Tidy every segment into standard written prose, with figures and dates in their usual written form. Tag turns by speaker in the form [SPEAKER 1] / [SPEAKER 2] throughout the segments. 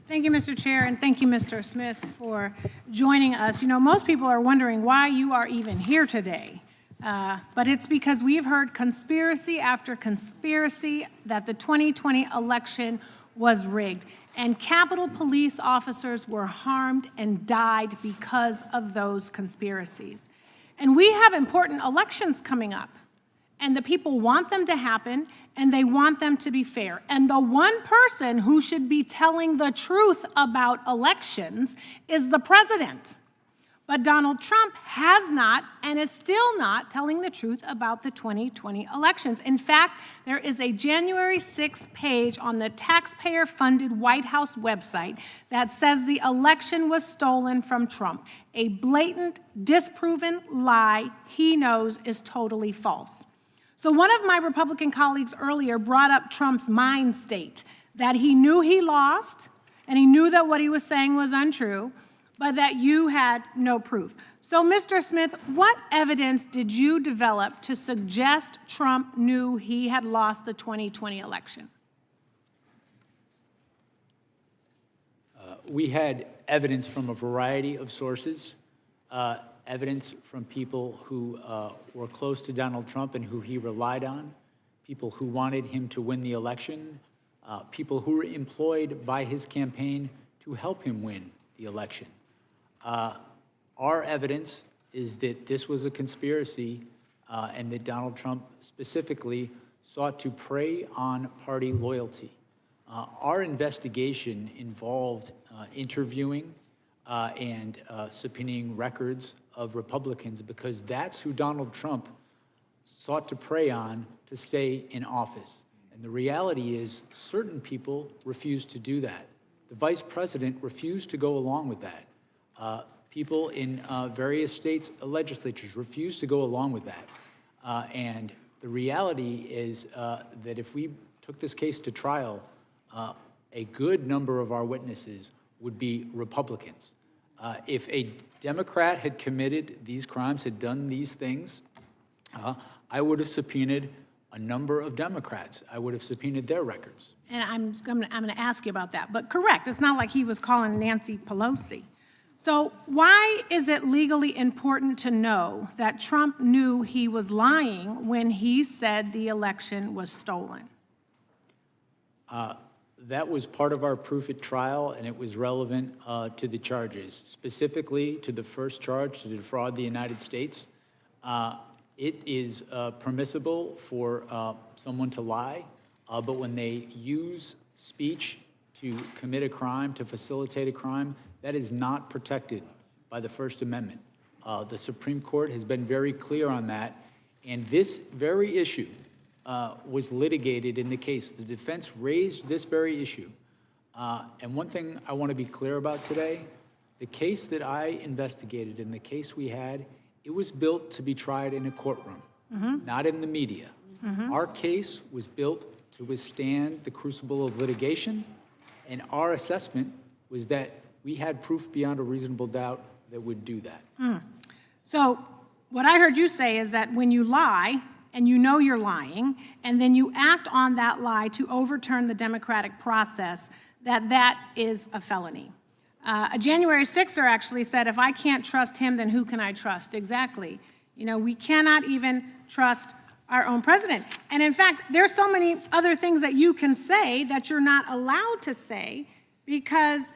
[SPEAKER 1] Thank you, Mr. Chair, and thank you, Mr. Smith, for joining us. You know, most people are wondering why you are even here today. But it's because we've heard conspiracy after conspiracy that the 2020 election was rigged. And Capitol Police officers were harmed and died because of those conspiracies. And we have important elections coming up. And the people want them to happen, and they want them to be fair. And the one person who should be telling the truth about elections is the president. But Donald Trump has not and is still not telling the truth about the 2020 elections. In fact, there is a January 6th page on the taxpayer-funded White House website that says the election was stolen from Trump, a blatant, disproven lie he knows is totally false. So one of my Republican colleagues earlier brought up Trump's mind state, that he knew he lost, and he knew that what he was saying was untrue, but that you had no proof. So, Mr. Smith, what evidence did you develop to suggest Trump knew he had lost the 2020 election?
[SPEAKER 2] We had evidence from a variety of sources, evidence from people who were close to Donald Trump and who he relied on, people who wanted him to win the election, people who were employed by his campaign to help him win the election. Our evidence is that this was a conspiracy and that Donald Trump specifically sought to prey on party loyalty. Our investigation involved interviewing and subpoenaing records of Republicans because that's who Donald Trump sought to prey on to stay in office. And the reality is certain people refused to do that. The vice president refused to go along with that. People in various states' legislatures refused to go along with that. And the reality is that if we took this case to trial, a good number of our witnesses would be Republicans. If a Democrat had committed these crimes, had done these things, I would have subpoenaed a number of Democrats. I would have subpoenaed their records.
[SPEAKER 1] And I'm going to ask you about that. But correct, it's not like he was calling Nancy Pelosi. So why is it legally important to know that Trump knew he was lying when he said the election was stolen?
[SPEAKER 2] That was part of our proof at trial, and it was relevant to the charges, specifically to the first charge, to defraud the United States. It is permissible for someone to lie, but when they use speech to commit a crime, to facilitate a crime, that is not protected by the First Amendment. The Supreme Court has been very clear on that, and this very issue was litigated in the case. The defense raised this very issue. And one thing I want to be clear about today, the case that I investigated and the case we had, it was built to be tried in a courtroom, not in the media. Our case was built to withstand the crucible of litigation, and our assessment was that we had proof beyond a reasonable doubt that would do that.
[SPEAKER 1] So what I heard you say is that when you lie, and you know you're lying, and then you act on that lie to overturn the democratic process, that is a felony. A January 6er actually said, if I can't trust him, then who can I trust? Exactly. You know, we cannot even trust our own president. And in fact, there's so many other things that you can say that you're not allowed to say because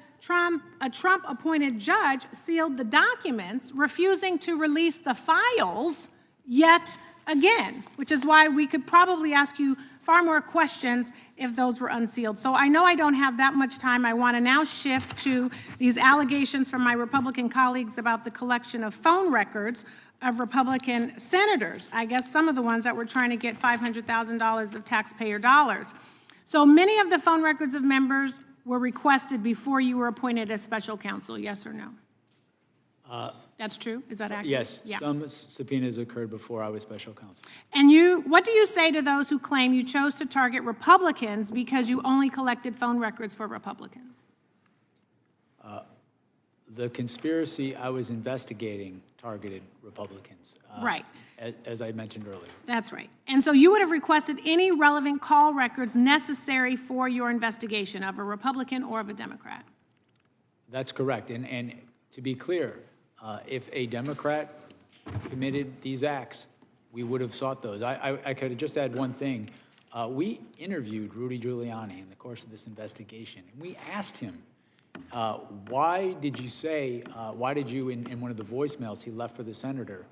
[SPEAKER 1] a Trump-appointed judge sealed the documents, refusing to release the files yet again, which is why we could probably ask you far more questions if those were unsealed. So I know I don't have that much time. I want to now shift to these allegations from my Republican colleagues about the collection of phone records of Republican senators. I guess some of the ones that were trying to get $500,000 of taxpayer dollars. So many of the phone records of members were requested before you were appointed as special counsel, yes or no? That's true? Is that accurate?
[SPEAKER 2] Yes, yeah. Some subpoenas occurred before I was special counsel.
[SPEAKER 1] And what do you say to those who claim you chose to target Republicans because you only collected phone records for Republicans?
[SPEAKER 2] The conspiracy I was investigating targeted Republicans.
[SPEAKER 1] Right.
[SPEAKER 2] As I mentioned earlier.
[SPEAKER 1] That's right. And so you would have requested any relevant call records necessary for your investigation of a Republican or of a Democrat?
[SPEAKER 2] That's correct. And to be clear, if a Democrat committed these acts, we would have sought those. I could just add one thing. We interviewed Rudy Giuliani in the course of this investigation, and we asked him, why did you, in one of the voicemails he left for the senator,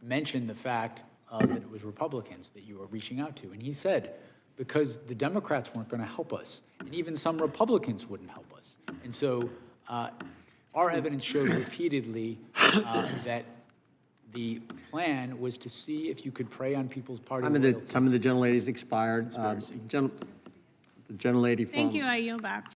[SPEAKER 2] mention the fact that it was Republicans that you were reaching out to? And he said, because the Democrats weren't going to help us, and even some Republicans wouldn't help us. And so our evidence shows repeatedly that the plan was to see if you could prey on people's party loyalty.
[SPEAKER 3] Some of the gentlelady's expired. The gentlelady from...
[SPEAKER 1] Thank you, I yield back.